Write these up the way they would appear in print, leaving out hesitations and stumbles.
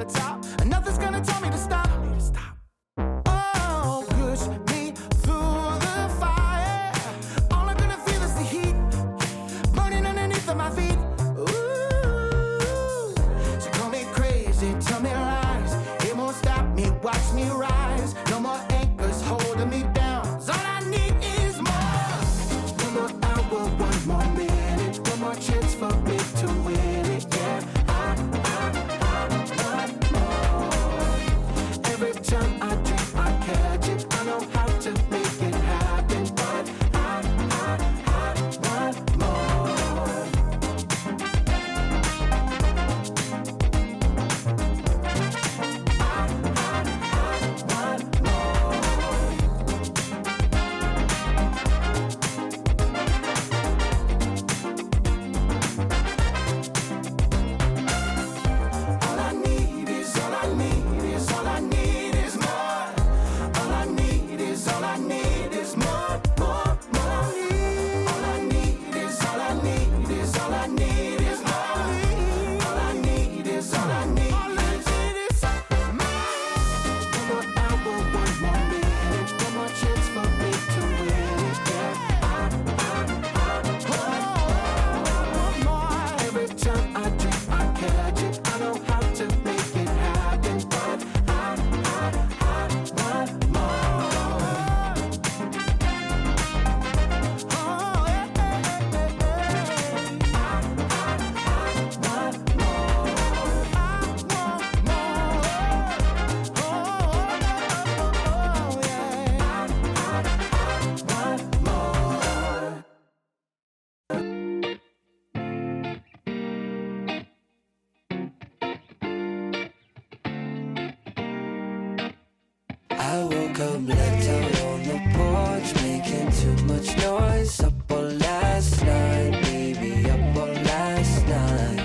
the top, and nothing's gonna tell me to stop. Oh, push me through the fire. All I'm gonna feel is the heat burning underneath of my feet. Ooh, so call me crazy, tell me lies. It won't stop me, watch me rise. No more anchors holding me down. 'Cause all I need is more. One more hour, one more minute, one more chance for me to win it. Yeah, I want more. Every time I dream, I catch it. I know how to make it happen, but I want more. All I need is, all I need is, all I need is more. All I need is, all I need is more, more, more. All I need is, all I need is, all I need is more. All I need is, all I need is more. One more hour, one more minute, one more chance for me to win it. Yeah, I want more. Every time I dream, I catch it. I know how to make it happen, but I want more. Oh, yeah, I woke up left out on the porch, making too much noise. Up all last night, baby, up all last night.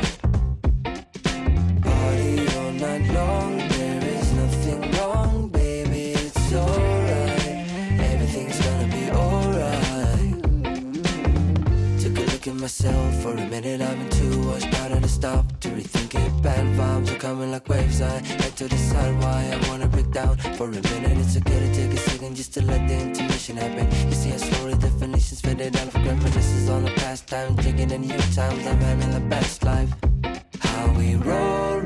Party all night long, there is nothing wrong, baby, it's alright. Everything's gonna be alright. Took a look at myself for a minute, I've been too washed out of the stop to rethink it. Bad vibes are coming like waves, I had to decide why I wanna break down. For a minute it's okay to take a second just to let the intermission happen. You see how slowly definitions faded out of reminiscences on the past time. Drinking in new times, I'm having the best life. How we roll